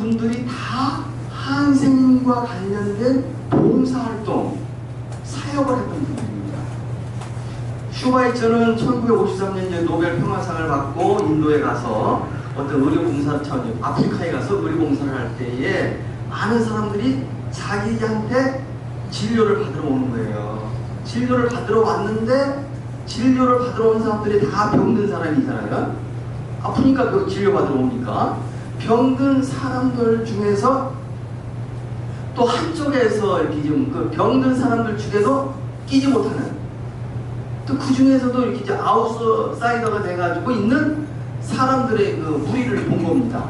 분들이 다 한센과 관련된 봉사활동, 사역을 했던 분들입니다. 슈바이처는 1953년 노벨 평화상을 받고 인도에 가서 어떤 의료봉사처럼 아프리카에 가서 의료봉사를 할 때에 많은 사람들이 자기한테 진료를 받으러 오는 거예요. 진료를 받으러 왔는데 진료를 받으러 온 사람들이 다 병든 사람이잖아요. 아프니까 그 진료 받으러 오니까 병든 사람들 중에서 또 한쪽에서 이렇게 좀 그 병든 사람들 중에서 끼지 못하는 또 그 중에서도 이렇게 이제 아웃사이더가 돼가지고 있는 사람들의 그 무리를 본 겁니다.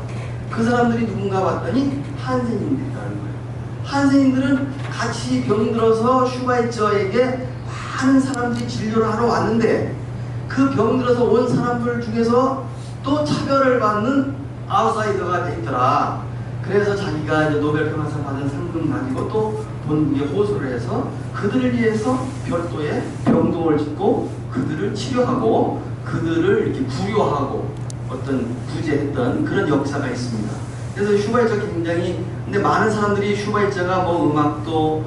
그 사람들이 누군가 봤더니 한센인들이라는 거예요. 한센인들은 같이 병들어서 슈바이처에게 많은 사람들이 진료를 하러 왔는데 그 병들어서 온 사람들 중에서 또 차별을 받는 아웃사이더가 돼 있더라. 그래서 자기가 이제 노벨 평화상 받은 상금 가지고 또 본국에 호소를 해서 그들을 위해서 별도의 병동을 짓고 그들을 치료하고 그들을 이렇게 구요하고 어떤 구제했던 그런 역사가 있습니다. 그래서 슈바이처 굉장히 근데 많은 사람들이 슈바이처가 뭐 음악도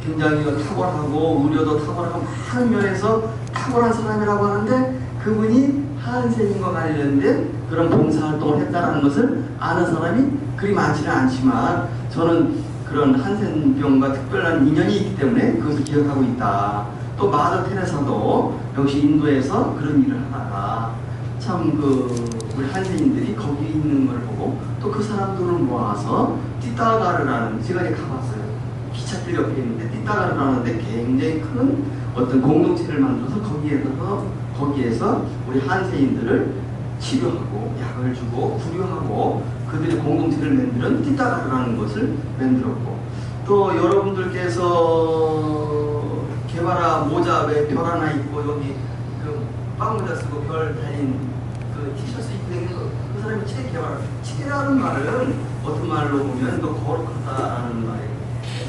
굉장히 탁월하고 의료도 탁월하고 많은 면에서 탁월한 사람이라고 하는데 그분이 한센인과 관련된 그런 봉사활동을 했다는 것을 아는 사람이 그리 많지는 않지만 저는 그런 한센병과 특별한 인연이 있기 때문에 그것을 기억하고 있다. 또 마더 테레사도 역시 인도에서 그런 일을 하다가 참 우리 한센인들이 거기 있는 걸 보고 또 그 사람들을 모아서 띠따가르라는 제가 이제 가봤어요. 기찻길 옆에 있는데 띠따가르라는 데 굉장히 큰 어떤 공동체를 만들어서 거기에서 우리 한센인들을 치료하고 약을 주고 구류하고 그들의 공동체를 만드는 띠따가르라는 것을 만들었고 또 여러분들께서 개바라 모자 왜 별 하나 입고 여기 그 빵모자 쓰고 별 달린 그 티셔츠 입고 있는 그 사람이 체 개바라. 체라는 말은 어떤 말로 보면 또 거룩하다라는 말이에요.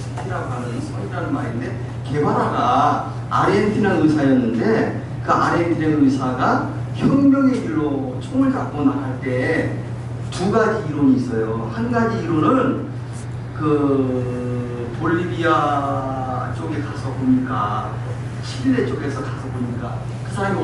스티라고 하는 성이라는 말인데 개바라가 아르헨티나 의사였는데 그 아르헨티나 의사가 혁명의 길로 총을 갖고 나갈 때 두 가지 이론이 있어요. 한 가지 이론은 그 볼리비아 쪽에 가서 보니까 칠레 쪽에서 가서 보니까 그 사람이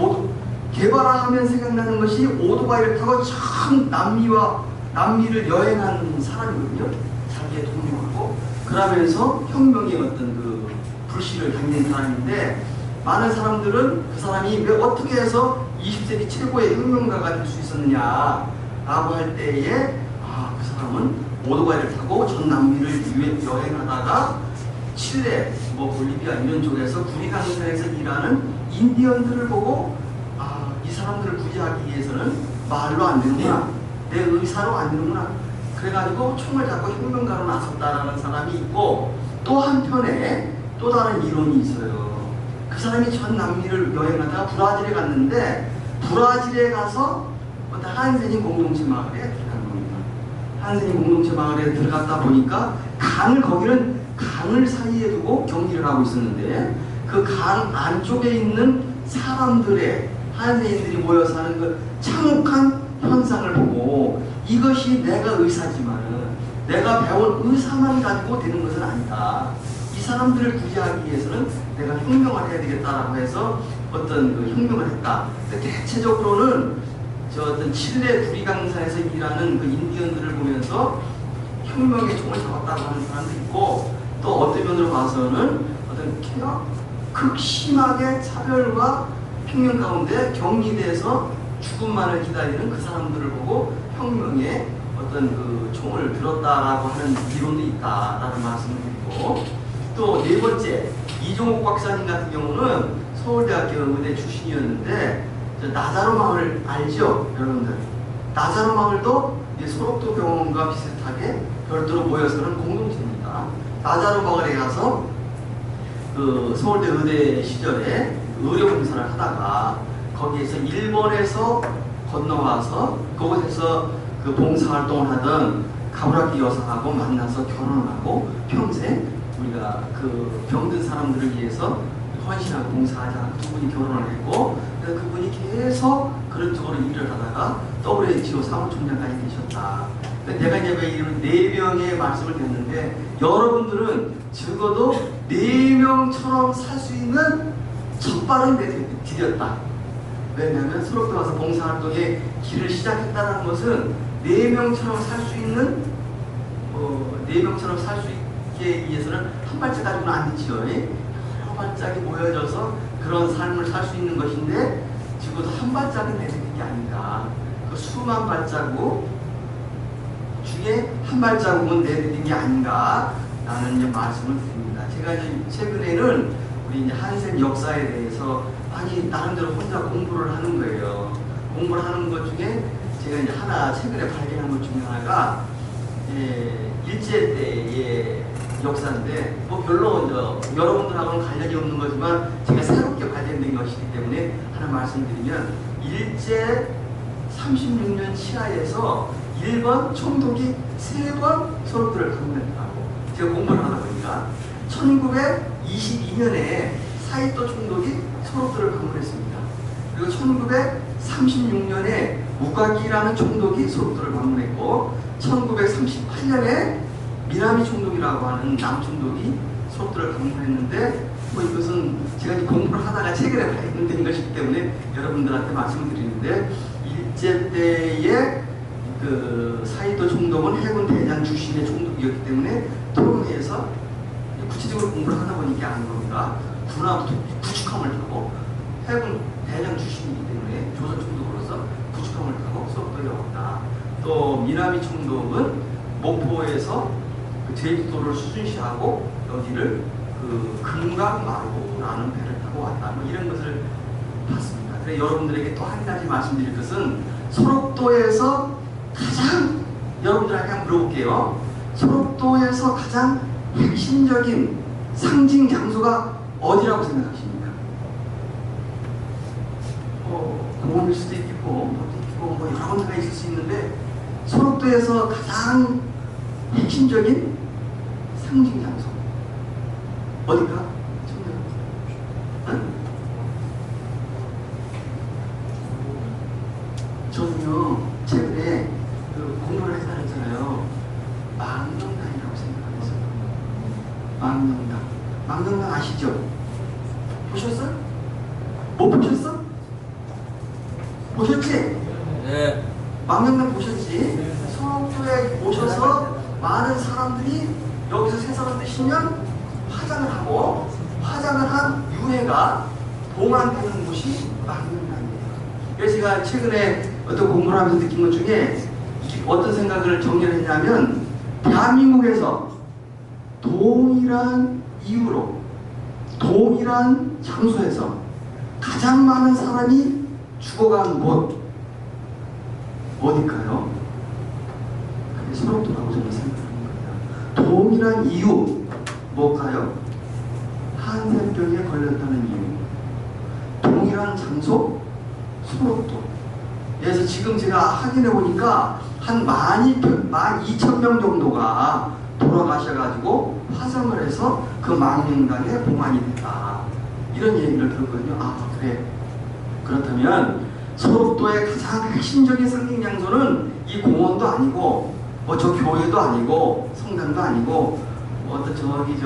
개발아 하면 생각나는 것이 오토바이를 타고 참 남미를 여행한 사람이거든요. 자기의 동료하고 그러면서 혁명의 어떤 그 불씨를 당긴 사람인데 많은 사람들은 그 사람이 왜 어떻게 해서 20세기 최고의 혁명가가 될 수 있었느냐 라고 할 때에 그 사람은 오토바이를 타고 전 남미를 여행하다가 칠레, 볼리비아 이런 쪽에서 구리강산에서 일하는 인디언들을 보고 이 사람들을 구제하기 위해서는 말로 안 되는구나, 내 의사로 안 되는구나 그래가지고 총을 잡고 혁명가로 나섰다라는 사람이 있고 또 한편에 또 다른 이론이 있어요. 그 사람이 전 남미를 여행하다가 브라질에 갔는데 브라질에 가서 어떤 한센인 공동체 마을에 들어간 겁니다. 한센인 공동체 마을에 들어갔다 보니까 거기는 강을 사이에 두고 격리를 하고 있었는데 그 강 안쪽에 있는 사람들의 한센인들이 모여 사는 그 참혹한 현상을 보고 이것이 내가 의사지만은 내가 배운 의사만 가지고 되는 것은 아니다. 이 사람들을 구제하기 위해서는 내가 혁명을 해야 되겠다라고 해서 어떤 그 혁명을 했다. 대체적으로는 어떤 칠레 구리강산에서 일하는 그 인디언들을 보면서 혁명의 총을 잡았다고 하는 사람도 있고 또 어떤 면으로 봐서는 어떤 극심하게 차별과 혁명 가운데 격리돼서 죽음만을 기다리는 그 사람들을 보고 혁명의 어떤 그 총을 들었다라고 하는 이론도 있다라는 말씀을 드리고 또 네 번째 이종옥 박사님 같은 경우는 서울대학교 의대 출신이었는데 나자로 마을 알죠? 여러분들 나자로 마을도 소록도 병원과 비슷하게 별도로 모여서는 공동체입니다. 나자로 마을에 가서 그 서울대 의대 시절에 의료봉사를 하다가 거기에서 일본에서 건너와서 그곳에서 그 봉사활동을 하던 가브라키 여성하고 만나서 결혼하고 평생 우리가 그 병든 사람들을 위해서 헌신하고 봉사하자 두 분이 결혼을 했고 그래서 그분이 계속 그런 쪽으로 일을 하다가 WHO 사무총장까지 되셨다. 내가 이제 왜 이런 4명의 말씀을 듣는데 여러분들은 적어도 4명처럼 살 수 있는 첫 발은 디뎠다. 왜냐하면 수록도 가서 봉사활동의 길을 시작했다는 것은 4명처럼 살 수 있는 4명처럼 살 수 있게 위해서는 한 발짝 가지고는 안 되지요. 여러 발짝이 모여져서 그런 삶을 살 수 있는 것인데 적어도 한 발짝은 내딛는 게 아닌가. 그 수만 발자국 중에 한 발자국은 내딛는 게 아닌가 라는 이제 말씀을 드립니다. 제가 이제 최근에는 우리 이제 한센 역사에 대해서 많이 나름대로 혼자 공부를 하는 거예요. 공부를 하는 것 중에 제가 이제 하나 최근에 발견한 것 중에 하나가 일제 때의 역사인데 뭐 별로 여러분들하고는 관련이 없는 거지만 제가 새롭게 발견된 것이기 때문에 하나 말씀드리면 일제 36년 치하에서 일본 총독이 3번 소록들을 방문했다고 제가 공부를 하다 보니까 1922년에 사이토 총독이 소록들을 방문했습니다. 그리고 1936년에 우가기라는 총독이 소록들을 방문했고 1938년에 미나미 총독이라고 하는 남총독이 소록들을 방문했는데 뭐 이것은 제가 공부를 하다가 최근에 발견된 것이기 때문에 여러분들한테 말씀을 드리는데 일제 때의 그 사이토 총독은 해군 대장 출신의 총독이었기 때문에 토론회에서 구체적으로 공부를 하다 보니까 아는 겁니다. 군함 구축함을 타고 해군 대장 출신이기 때문에 조선 총독으로서 구축함을 타고 수업도에 왔다. 또 미나미 총독은 목포에서 그 제주도를 수준시하고 여기를 그 금강마루라는 배를 타고 왔다. 뭐 이런 것을 봤습니다. 그래서 여러분들에게 또 한 가지 말씀드릴 것은 소록도에서 가장 여러분들에게 한번 물어볼게요. 소록도에서 가장 핵심적인 상징 장소가 어디라고 생각하십니까? 공원일 수도 있고 뭐 여러 군데가 있을 수 있는데 소록도에서 가장 핵심적인 상징 장소 어디가? 저는요 최근에 그 공부를 했다 했잖아요. 망명당이라고 생각했어요. 망명당. 망명당 아시죠? 보셨어요? 못 보셨어? 보셨지? 네. 망명당 보셨지? 소록도에 오셔서 많은 사람들이 여기서 세상을 뜨시면 화장을 하고 화장을 한 유해가 봉안되는 곳이 망명당이에요. 그래서 제가 최근에 어떤 공부를 하면서 느낀 것 중에 어떤 생각을 정리했냐면 대한민국에서 동일한 이유로 동일한 장소에서 가장 많은 사람이 죽어간 곳 어딜까요? 그게 소록도라고 저는 생각합니다. 동일한 이유 뭘까요? 한센병에 걸렸다는 이유. 동일한 장소 소록도. 그래서 지금 제가 확인해 보니까 한 12,000명 정도가 돌아가셔가지고 화성을 해서 그 망명당에 봉안이 됐다. 이런 얘기를 들었거든요. 아 그래. 그렇다면 소록도의 가장 핵심적인 상징 장소는 이 공원도 아니고 뭐 저 교회도 아니고 성당도 아니고 뭐 어떤 저기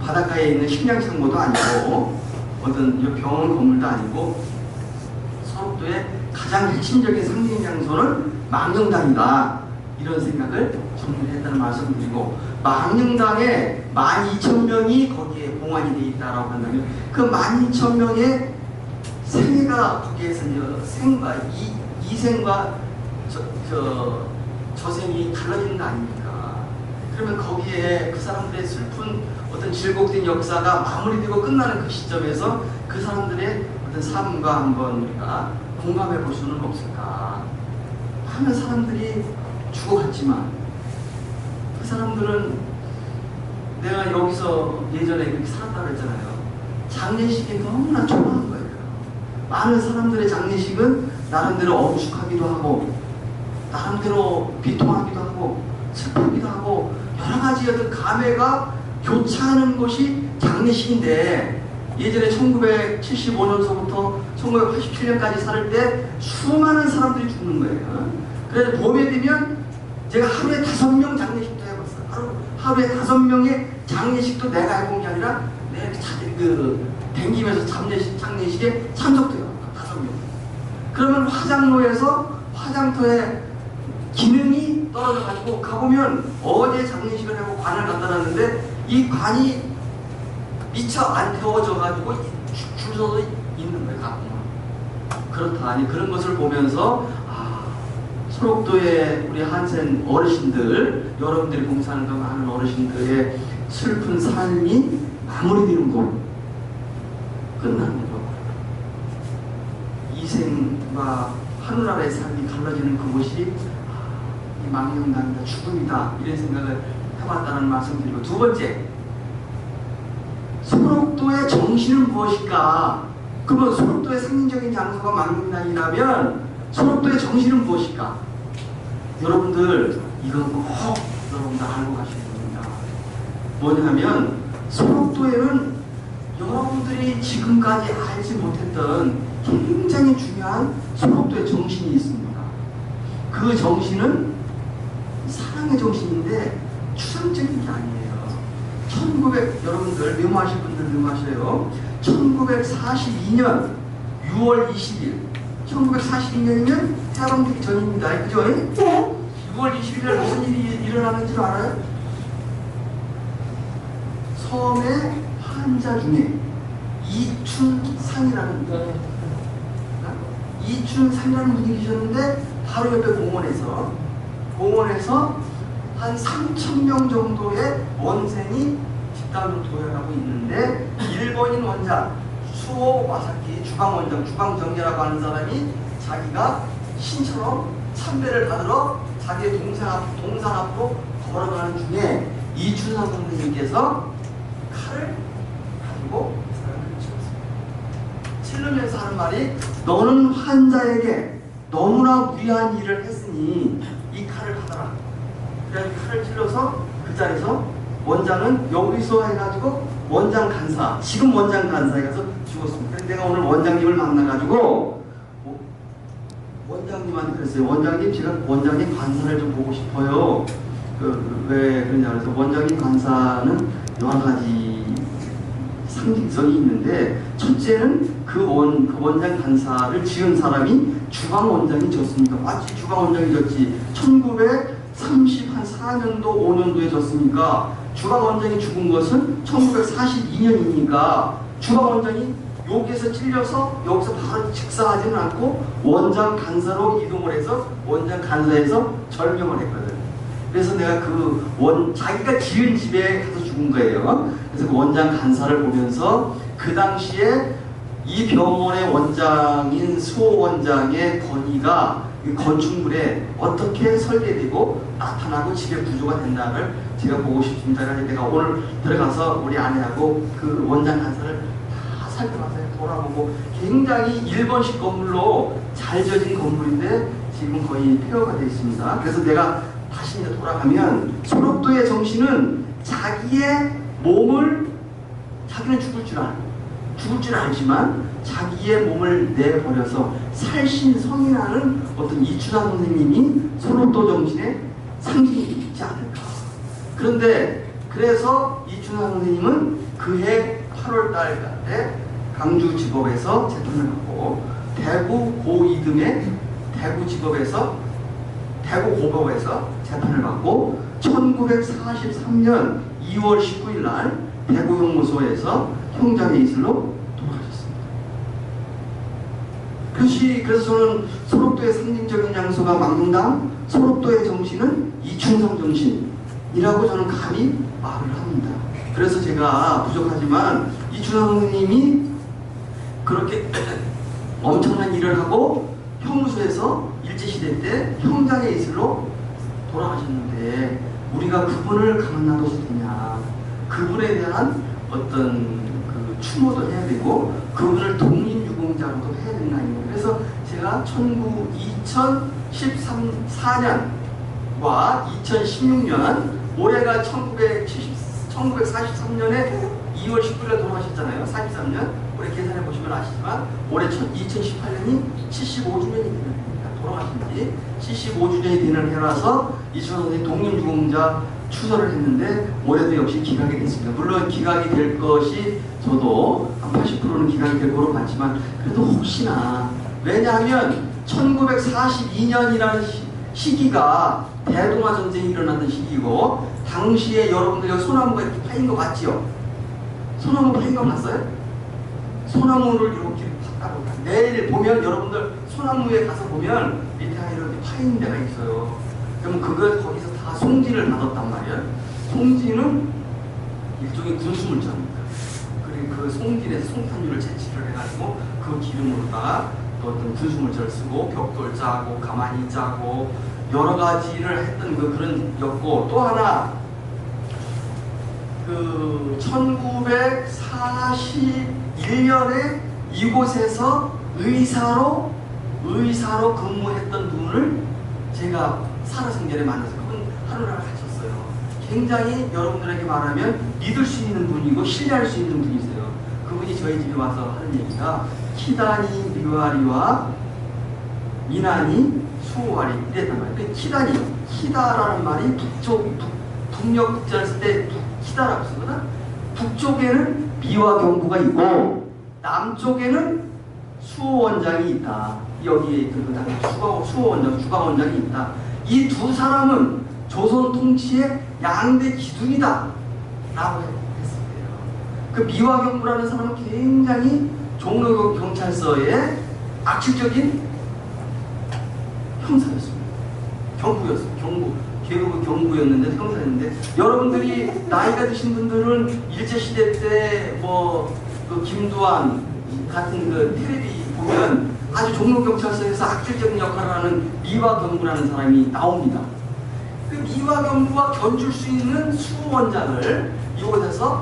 바닷가에 있는 식량창고도 아니고 어떤 병원 건물도 아니고 소록도의 가장 핵심적인 상징 장소는 망명당이다. 이런 생각을 정리했다는 말씀을 드리고 망명당에 12,000명이 거기에 봉안이 되어 있다라고 한다면 그 12,000명의 생애가 거기에서 생과 이생과 저생이 갈라지는 거 아닙니까? 그러면 거기에 그 사람들의 슬픈 어떤 질곡된 역사가 마무리되고 끝나는 그 시점에서 그 사람들의 어떤 삶과 한번 우리가 공감해 볼 수는 없을까? 많은 사람들이 죽어갔지만 그 사람들은 내가 여기서 예전에 그렇게 살았다고 했잖아요. 장례식이 너무나 좋아한 거예요. 많은 사람들의 장례식은 나름대로 엄숙하기도 하고 나름대로 비통하기도 하고 슬프기도 하고 여러 가지 어떤 감회가 교차하는 것이 장례식인데 예전에 1975년서부터 1987년까지 살 때 수많은 사람들이 죽는 거예요. 그래서 봄에 되면 이제 제가 하루에 5명 장례식도 해봤어요. 하루에 5명의 장례식도 내가 해본 게 아니라 내가 댕기면서 장례식에 참석도 해봤어요. 5명. 그러면 화장터에 기능이 떨어져가지고 가보면 어제 장례식을 하고 관을 갖다 놨는데 이 관이 미처 안 태워져가지고 줄 서서 있는 거예요. 가보면. 그렇다. 아니 그런 것을 보면서 소록도의 우리 한센 어르신들, 여러분들이 봉사하는 그 많은 어르신들의 슬픈 삶이 마무리되는 곳, 끝나는 곳, 이생과 하늘나라의 삶이 갈라지는 그곳이 이 망령당이다, 죽음이다, 이런 생각을 해봤다는 말씀드리고, 두 번째, 소록도의 정신은 무엇일까? 그러면 소록도의 상징적인 장소가 망령당이라면 소록도의 정신은 무엇일까? 여러분들 이건 꼭 여러분들 알고 가셔야 됩니다. 뭐냐면 소록도에는 여러분들이 지금까지 알지 못했던 굉장히 중요한 소록도의 정신이 있습니다. 그 정신은 사랑의 정신인데 추상적인 게 아니에요. 여러분들 메모하실 분들 메모하세요. 1942년 6월 20일 1942년이면 해방되기 전입니다. 그죠? 6월 20일에 무슨 일이 일어나는 줄 알아요? 섬의 환자 중에 이춘상이라는 분이 계셨는데 바로 옆에 공원에서 한 3,000명 정도의 원생이 집단으로 도약하고 있는데 일본인 원자 수호 와사키 주방정계라고 하는 사람이 자기가 신처럼 참배를 받으러 자기의 동산 앞으로 걸어가는 중에 이춘상 선생님께서 칼을 가지고 사람을 치렀습니다. 찔르면서 하는 말이 너는 환자에게 너무나 무리한 일을 했으니 이 칼을 받아라. 그래서 칼을 찔러서 그 자리에서 원장은 여기서 해가지고 지금 원장 간사에 가서 죽었습니다. 그래서 내가 오늘 원장님을 만나가지고 원장님한테 그랬어요. 원장님, 제가 원장님 간사를 좀 보고 싶어요. 왜 그러냐 그래서 원장님 간사는 여러 가지 상징성이 있는데 첫째는 그 원장 간사를 지은 사람이 주방 원장이 졌습니까? 마치 주방 원장이 졌지. 1934년도 5년도에 졌으니까 주방 원장이 죽은 것은 1942년이니까 주방 원장이 여기에서 찔려서 여기서 바로 직사하지는 않고 원장 간사로 이동을 해서 원장 간사에서 절명을 했거든. 그래서 내가 자기가 지은 집에 가서 죽은 거예요. 그래서 그 원장 간사를 보면서 그 당시에 이 병원의 원장인 수호 원장의 권위가 이 건축물에 어떻게 설계되고 나타나고 집의 구조가 된다를 제가 보고 싶습니다. 그래서 내가 오늘 들어가서 우리 아내하고 그 원장 간사를 다 살펴봐서 돌아보고 굉장히 일본식 건물로 잘 지어진 건물인데 지금 거의 폐허가 되어 있습니다. 그래서 내가 다시 이제 돌아가면 소록도의 정신은 자기의 몸을 자기는 죽을 줄 알지만 자기의 몸을 내버려서 살신성이라는 어떤 이춘상 선생님이 소록도 정신의 상징이 있지 않을까. 그런데 그래서 이춘상 선생님은 그해 8월 달에 강주지법에서 재판을 받고 대구 고이등의 대구고법에서 재판을 받고 1943년 2월 19일 날 대구형무소에서 형장의 이슬로 돌아가셨습니다. 그래서 저는 소록도의 상징적인 장소가 망동당, 소록도의 정신은 이춘상 정신이라고 저는 감히 말을 합니다. 그래서 제가 부족하지만 이춘상 선생님이 그렇게 엄청난 일을 하고 형무소에서 일제시대 때 형장의 이슬로 돌아가셨는데 우리가 그분을 가만 놔둬도 되냐. 그분에 대한 어떤 그 추모도 해야 되고 그분을 독립유공자로도 해야 되나. 그래서 제가 2014년과 2016년 올해가 1943년에 2월 19일에 돌아가셨잖아요. 43년. 올해 계산해 보시면 아시지만 올해 2018년이 75주년이 됩니다. 돌아가신 지 75주년이 되는 해라서 이춘원 선생님 독립유공자 추서를 했는데 올해도 역시 기각이 됐습니다. 물론 기각이 될 것이 저도 한 80%는 기각이 될 거로 봤지만 그래도 혹시나, 왜냐하면 1942년이라는 시기가 대동아 전쟁이 일어났던 시기고, 당시에 여러분들 여기 소나무가 이렇게 파인 거 봤지요? 소나무 파인 거 봤어요? 소나무를 이렇게 팠다고. 내일 보면 여러분들 소나무에 가서 보면 밑에 이렇게 파인 데가 있어요. 그러면 그걸 거기서 다 송지를 받았단 말이에요. 송지는 일종의 군수물자입니다. 그리고 그 송진에서 송탄유를 채취를 해가지고 그 기름으로다가 또 어떤 군수물자를 쓰고 벽돌 짜고 가마니 짜고 여러 가지를 했던 그런 였고, 또 하나 그 1941년에 이곳에서 의사로 근무했던 분을 제가 살아생전에 만나서 그분 하루를 가셨어요. 굉장히 여러분들에게 말하면 믿을 수 있는 분이고 신뢰할 수 있는 분이세요. 그분이 저희 집에 와서 하는 얘기가 키다니 류아리와 미나니 수호아리 이랬단 말이에요. 키다라는 말이 북녘 국자를 쓸 때 키다라고 쓰거든. 북쪽에는 미와 경부가 있고 남쪽에는 수호원장이 있다. 여기에 있던 수호원장, 주방원장이 있다. 이 두 사람은 조선 통치의 양대 기둥이다 라고 했었대요. 그 미와 경부라는 사람은 굉장히 종로 경찰서의 악질적인 형사였습니다. 경부였어요. 계급의 경부였는데 형사였는데, 여러분들이 나이가 드신 분들은 일제시대 때 그 김두한 같은 그 텔레비 보면 아주 종로경찰서에서 악질적인 역할을 하는 미와 경부라는 사람이 나옵니다. 그 미와 경부와 견줄 수 있는 수호원장을 이곳에서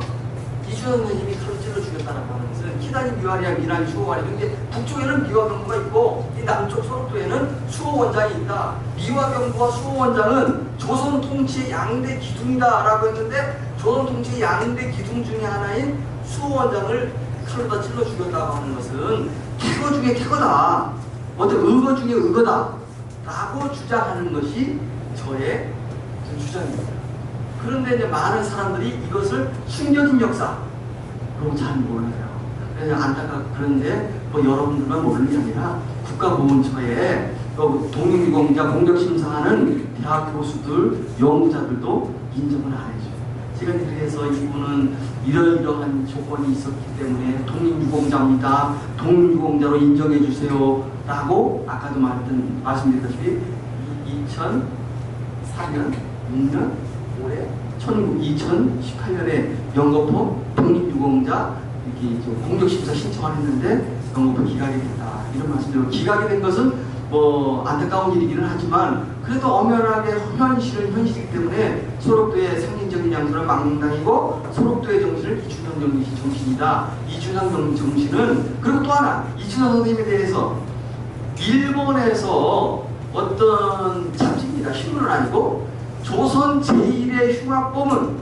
이춘원 선생님이 칼로 찔러 죽였다라고 하는 것은 키다니 미와리와 미나니 수호원이, 근데 북쪽에는 미와 경부가 있고 이 남쪽 소록도에는 수호원장이 있다. 미와 경부와 수호원장은 조선 통치의 양대 기둥이다라고 했는데, 조선 통치의 양대 기둥 중에 하나인 수호원장을 칼로다 찔러 죽였다고 하는 것은 태거 중에 태거다, 어떤 의거 중에 의거다 라고 주장하는 것이 저의 주장입니다. 그런데 이제 많은 사람들이 이것을 숨겨진 역사로 잘 몰라요. 그래서 안타깝고, 그런데 여러분들만 모르는 게 아니라 국가보훈처에 독립유공자 공적심사하는 대학 교수들, 연구자들도 인정을 안 해줘요. 제가 그래서 이분은 이러이러한 조건이 있었기 때문에 독립유공자입니다, 독립유공자로 인정해 주세요 라고 아까도 말씀드렸다시피 2004년, 6년, 올해 2018년에 영거포 독립유공자 이렇게 공적심사 신청을 했는데 영거포 기각이 됐다, 이런 말씀드리고, 기각이 된 것은 안타까운 일이기는 하지만 그래도 엄연하게 현실은 현실이기 때문에 소록도의 상징적인 양수는 망명당이고 소록도의 정신을 이춘원 정신이다. 이춘원 정신은, 그리고 또 하나 이춘원 선생님에 대해서 일본에서 어떤 잡지입니다. 신문은 아니고 조선 제1의 흉악범은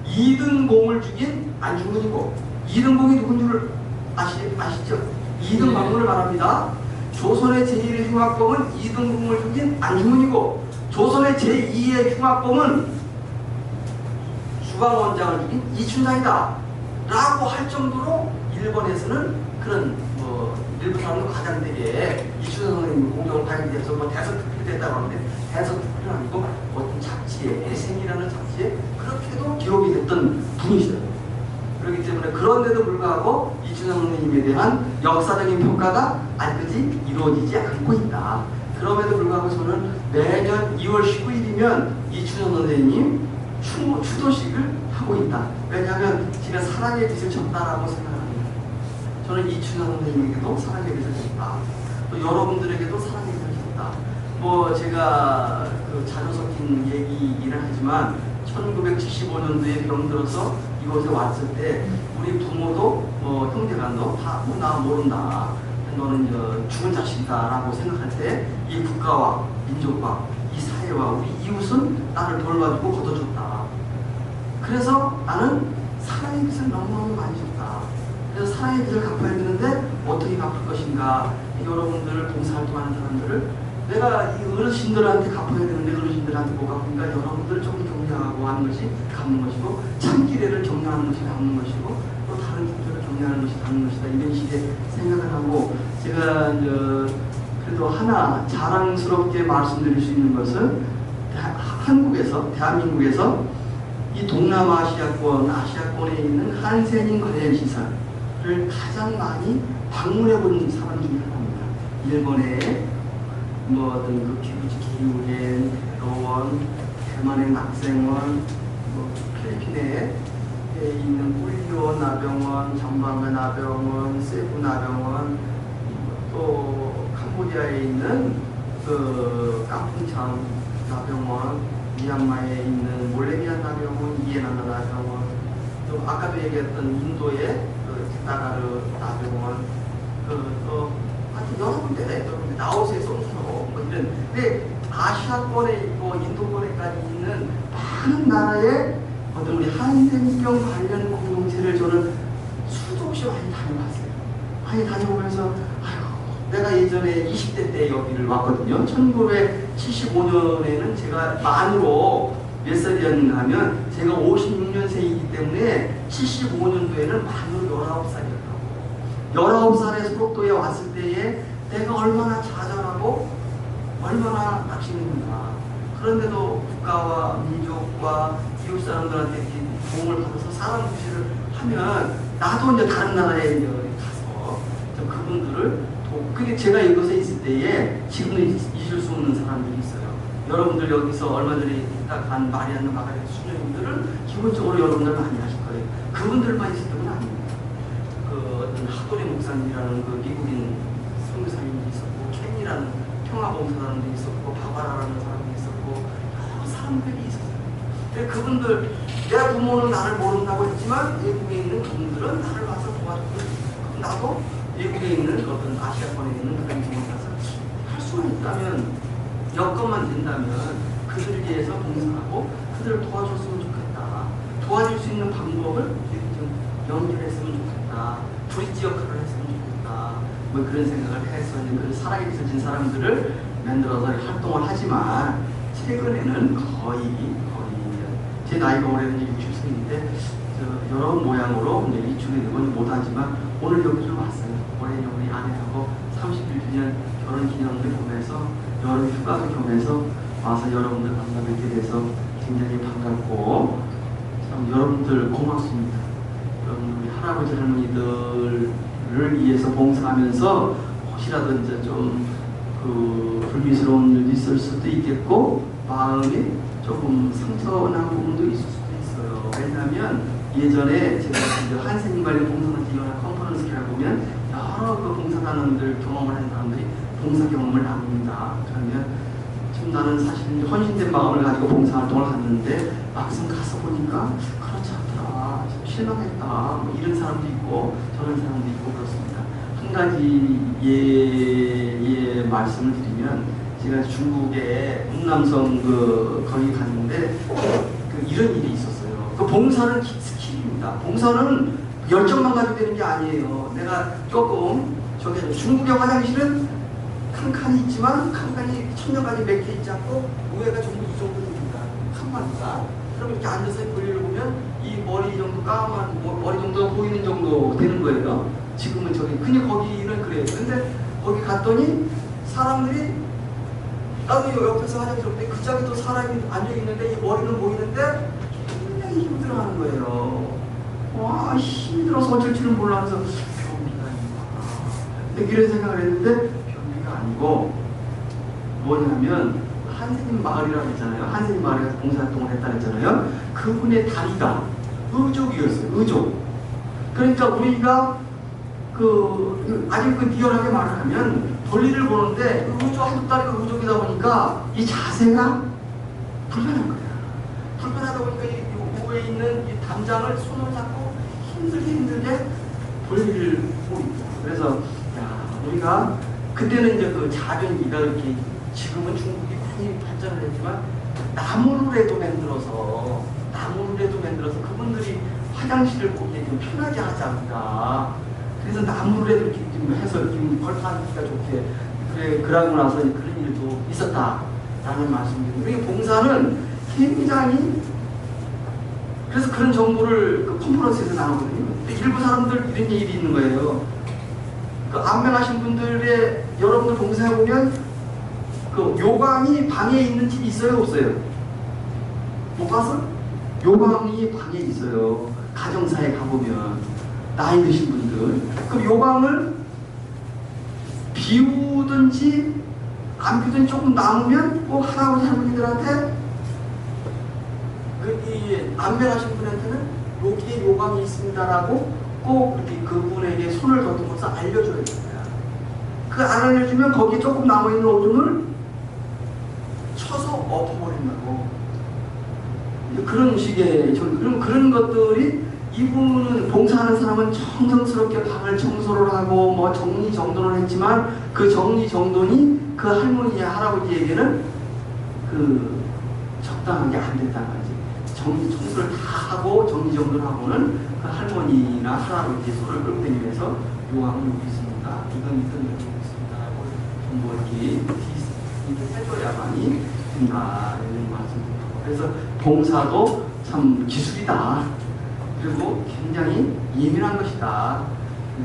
이등공을 죽인 안중근이고, 이등공이 누군 줄 아시죠? 이등방문을 말합니다. 조선의 제1의 흉악범은 이등공을 죽인 안중근이고, 조선의 제2의 흉악범은 주방원장을 죽인 이춘상이다 라고 할 정도로 일본에서는 그런 일본 사람들 가장 되게 이춘상 선생님 공적을 받게 돼서 대서특필이 됐다고 하는데, 대서특필은 아니고 어떤 잡지에, 애생이라는 잡지에 그렇게도 기록이 됐던 분이시더라고요. 그렇기 때문에 그런데도 불구하고 이춘상 선생님에 대한 역사적인 평가가 아직까지 이루어지지 않고 있다. 그럼에도 불구하고 저는 매년 2월 19일이면 이춘상 선생님 추도식을 하고 있다. 왜냐하면 제가 사랑의 빛을 졌다라고 생각합니다. 저는 이춘상 선생님에게도 사랑의 빛을 졌다. 또 여러분들에게도 사랑의 빛을 졌다. 제가 자주 섞인 얘기이긴 하지만 1975년도에 병들어서 이곳에 왔을 때 우리 부모도 형제가 나 모른다, 너는 죽은 자식이다 라고 생각할 때 이 국가와 민족과 이 사회와 우리 이웃은 나를 돌봐주고 걷어줬다. 그래서 나는 사랑의 빛을 너무너무 많이 줬다. 그래서 사랑의 빛을 갚아야 되는데 어떻게 갚을 것인가, 여러분들 봉사활동하는 사람들을 내가 이 어르신들한테 갚아야 되는데 어르신들한테 못 갚으니까 여러분들을 조금 격려하고 하는 것이 갚는 것이고, 참기례를 격려하는 것이 갚는 것이고, 또 다른 기도를 격려하는 것이 갚는 것이다, 이런 식의 생각을 하고, 제가 그래도 하나 자랑스럽게 말씀드릴 수 있는 것은 한국에서, 대한민국에서 이 동남아시아권, 아시아권에 있는 한센인 관련 시설을 가장 많이 방문해 본 사람 중에 하나입니다. 일본의 뭐 어떤 그 기부지 기후엔, 로원, 대만의 낙생원, 뭐 필리핀에 있는 꿀리오 나병원, 잠바가 나병원, 세부 나병원, 또 캄보디아에 있는 그 깡풍창 나병원, 미얀마에 있는 몰레비안 나병원, 이에나나 나병원, 또 아까도 얘기했던 인도의 그 나가르 나병원, 또 하여튼 여러 군데, 라오스의 송수로 뭐 이런. 근데 아시아권에 있고 인도권에까지 있는 많은 나라의 어떤 우리 한센병 관련 공동체를 저는 수도 없이 많이 다녀봤어요. 많이 다녀보면서 내가 예전에 20대 때 여기를 왔거든요. 1975년에는 제가 만으로 몇 살이었는가 하면 제가 56년생이기 때문에 75년도에는 만으로 19살이었다고. 19살의 속도에 왔을 때에 내가 얼마나 좌절하고 얼마나 낙심했는가. 그런데도 국가와 민족과 이웃 사람들한테 도움을 받아서 사람 구실을 하면 나도 이제 다른 나라에 가서 그분들을 근데 제가 이곳에 있을 때에 지금도 잊을 수 없는 사람들이 있어요. 여러분들 여기서 얼마 전에 딱 간 마리아나 마가렛 수녀님들은 기본적으로 여러분들 많이 하실 거예요. 그분들만 있을 때는 아닙니다. 그 어떤 하도리 목사님이라는 그 미국인 선교사님도 있었고, 켄이라는 평화봉사라는 데 있었고, 바바라라는 사람도 있었고, 여러 사람들이 있었어요. 근데 그분들, 내 부모는 나를 모른다고 했지만 외국에 있는 그분들은 나를 와서 도와줬고, 나도 외국에 있는 어떤 아시아권에 있는 그런 경우를 가서 할 수만 있다면, 여건만 된다면 그들을 위해서 봉사하고 그들을 도와줬으면 좋겠다. 도와줄 수 있는 방법을 좀 연결했으면 좋겠다. 브릿지 역할을 했으면 좋겠다. 뭐 그런 생각을 해서 그 살아있어진 사람들을 만들어서 활동을 하지만, 최근에는 거의 제 나이가 올해는 60세인데 여러 모양으로 이제 이쪽에 되건 못하지만 오늘 여기 좀 왔어요. 올해 우리 아내하고 31주년 결혼 기념을 겸해서 여름 휴가도 겸해서 와서 여러분들 만나 뵙게 돼서 굉장히 반갑고, 참 여러분들 고맙습니다. 여러분 우리 할아버지 할머니들을 위해서 봉사하면서 혹시라도 이제 좀 불미스러운 일이 있을 수도 있겠고 마음이 조금 상처난 부분도 있을 수도 있어요. 왜냐하면 예전에 제가 한센인 관련 봉사단체 연합 컨퍼런스를 보면 여러 그 봉사단원들 경험을 한 사람들이 봉사 경험을 나눕니다. 그러면 지금 나는 사실 헌신된 마음을 가지고 봉사활동을 갔는데 막상 가서 보니까 그렇지 않더라, 실망했다, 뭐 이런 사람도 있고 저런 사람도 있고 그렇습니다. 한 가지 말씀을 드리면, 제가 중국의 문남성 거기 갔는데 이런 일이 있었어요. 그 봉사는 스킬입니다. 봉사는 열정만 가지고 되는 게 아니에요. 내가 조금 중국의 화장실은 칸칸이 있지만 칸칸이 1000명까지 몇 개 있지 않고 우회가 전부 이 정도 됩니다. 칸만이다. 그럼 이렇게 앉아서 볼일을 보면 이 머리 정도 까만 머리 정도가 보이는 정도 되는 거예요. 지금은 그냥 거기는 그래요. 근데 거기 갔더니 사람들이 나도 옆에서 화장실 올 때 그 짝에도 사람이 앉아있는데 이 머리는 보이는데 굉장히 힘들어하는 거예요. 와, 힘들어서 어쩔 줄은 몰라서 변비가 아닌가. 이런 생각을 했는데 변비가 아니고 뭐냐면 한센인 마을이라고 했잖아요. 한센인 마을에 가서 봉사활동을 했다고 했잖아요. 그분의 다리가 의족이었어요. 의족. 그러니까 우리가 아주 비열하게 말을 하면 볼일을 보는데 의족 한두 다리가 의족이다 보니까 이 자세가 불편한 거야. 불편하다 보니까 이 우에 있는 이 담장을 손으로 잡고 힘들게 볼일을 보고 있고. 그래서 우리가 그때는 이제 그 자변기가 이렇게, 지금은 중국이 많이 발전을 했지만 나무로라도 만들어서 그분들이 화장실을 보기에 좀 편하게 하지 않을까. 그래서 나무로라도 이렇게 좀 해서 좀 벌판기가 좋게 그래, 그러고 나서 그런 일도 있었다라는 말씀입니다. 우리 봉사는 굉장히, 그래서 그런 정보를 그 컨퍼런스에서 나오거든요. 근데 일부 사람들 이런 얘기도 있는 거예요. 그 안면하신 분들의 여러분들 봉사해 보면 그 요강이 방에 있는 집이 있어요, 없어요? 못 봤어? 요강이 방에 있어요. 가정사에 가보면 나이 드신 분들. 그럼 요강을 비우든지 안 비우든지 조금 남으면 꼭 할아버지 할머니들한테 이 안면하신 분한테는 여기에 요강이 있습니다라고 꼭 이렇게 그분에게 손을 더듬어서 알려줘야 됩니다. 그 안 알려주면 거기에 조금 남아있는 오줌을 쳐서 엎어버린다고. 그런 식의, 그런 것들이, 이분은 봉사하는 사람은 정성스럽게 방을 청소를 하고 뭐 정리정돈을 했지만 그 정리정돈이 그 할머니 할아버지에게는 그 적당하게 안 됐다는 거지. 청소를 다 하고 정리정돈을 하고는 그 할머니나 할아버지의 손을 끌고 다니면서 요강은 여기 있습니다. 이건 여기 있습니다. 하고 뭐 이렇게 해줘야만이 된다 이런 말씀입니다. 그래서 봉사도 참 기술이다. 그리고 굉장히 예민한 것이다.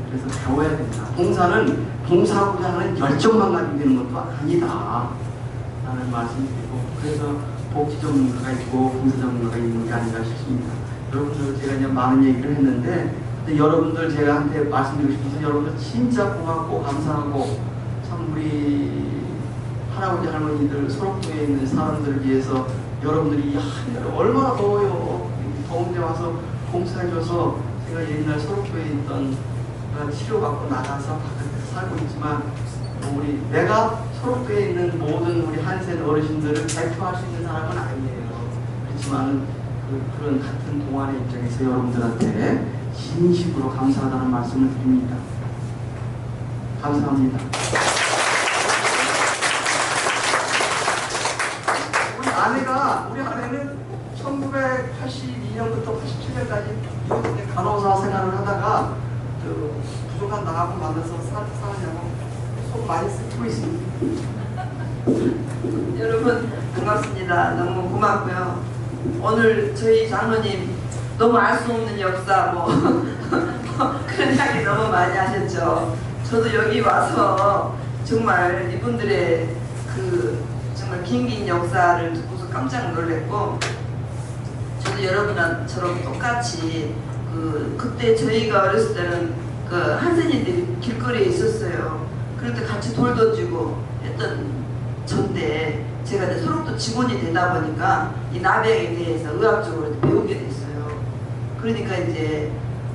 그래서 배워야 된다. 봉사는 봉사하고자 하는 열정만 가지고 되는 것도 아니다. 라는 말씀드리고, 그래서 복지 전문가가 있고 봉사 전문가가 있는 게 아닌가 싶습니다. 여러분들 제가 이제 많은 얘기를 했는데, 근데 여러분들 제가 한테 말씀드리고 싶어서 여러분들 진짜 고맙고 감사하고, 참 우리 할아버지 할머니들 소록도에 있는 사람들을 위해서 여러분들이 하늘을 얼마나 더워요. 더운데 와서 봉사해줘서, 제가 옛날 소록도에 있던 치료받고 나가서 바깥에서 살고 있지만, 우리 내가 소록도에 있는 모든 우리 한센 어르신들을 대표할 수 있는 사람은 아니에요. 그렇지만 그런 같은 동안의 입장에서 여러분들한테 진심으로 감사하다는 말씀을 드립니다. 감사합니다. 우리 아내는 1982년부터 87년까지 간호사 생활을 하다가 그 부족한 나하고 만나서 사느냐고 속 많이 쓰고 있습니다. 여러분 반갑습니다. 너무 고맙고요. 오늘 저희 장로님 너무 알 수 없는 역사 뭐 그런 이야기 너무 많이 하셨죠. 저도 여기 와서 정말 이분들의 그 정말 긴 역사를 듣고서 깜짝 놀랐고, 저도 여러분처럼 똑같이 그때 저희가 어렸을 때는 그 한센이들이 길거리에 있었어요. 그럴 때 같이 돌 던지고 했던 전데, 제가 이제 소록도 직원이 되다 보니까 이 나병에 대해서 의학적으로 배우게 됐어요. 그러니까 이제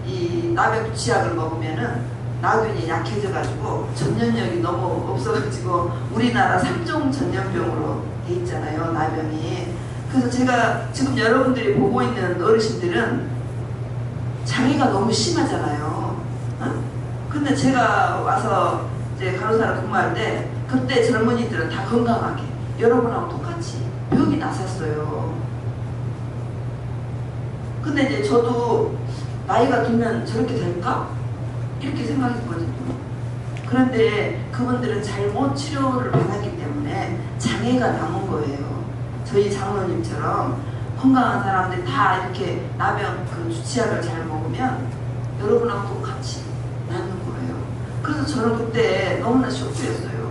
이 나병 치약을 먹으면은 나균이 약해져가지고 전염력이 너무 없어가지고 우리나라 3종 전염병으로 돼 있잖아요, 나병이. 그래서 제가 지금 여러분들이 보고 있는 어르신들은 장애가 너무 심하잖아요. 근데 제가 와서 이제 간호사를 근무할 때 그때 젊은이들은 다 건강하게 여러분하고 똑같이 병이 나섰어요. 근데 이제 저도 나이가 들면 저렇게 될까? 이렇게 생각했거든요. 그런데 그분들은 잘못 치료를 받았기 때문에 장애가 남은 거예요. 저희 장로님처럼 건강한 사람들이 다 이렇게 나병 그 주치약을 잘 먹으면 여러분하고 똑같이 낫는 거예요. 그래서 저는 그때 너무나 쇼크였어요.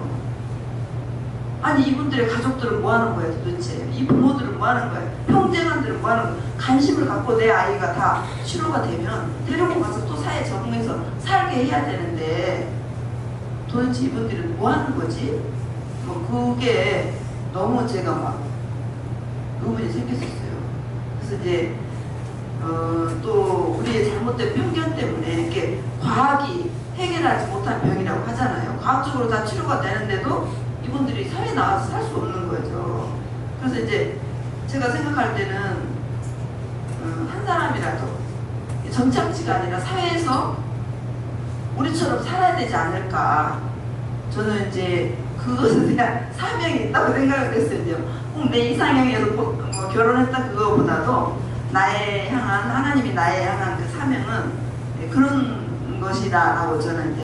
아니 이분들의 가족들은 뭐 하는 거예요 도대체? 이 부모들은 뭐 하는 거예요? 형제간들은 뭐 하는 거예요? 관심을 갖고 내 아이가 다 치료가 되면 데리고 가서 또 사회에 적응해서 살게 해야 되는데 도대체 이분들은 뭐 하는 거지? 뭐 그게 너무 제가 막 의문이 생겼었어요. 그래서 이제 또 우리의 잘못된 편견 때문에 이렇게 과학이 해결하지 못한 병이라고 하잖아요. 과학적으로 다 치료가 되는데도 이분들이 사회에 나와서 살 수 없는 거죠. 그래서 이제 제가 생각할 때는 한 사람이라도 정착지가 아니라 사회에서 우리처럼 살아야 되지 않을까. 저는 이제 그것에 대한 사명이 있다고 생각을 했어요. 꼭 내 이상형에서 뭐 결혼했다 그거보다도 나의 향한 하나님이 나의 향한 그 사명은 그런 것이다라고 저는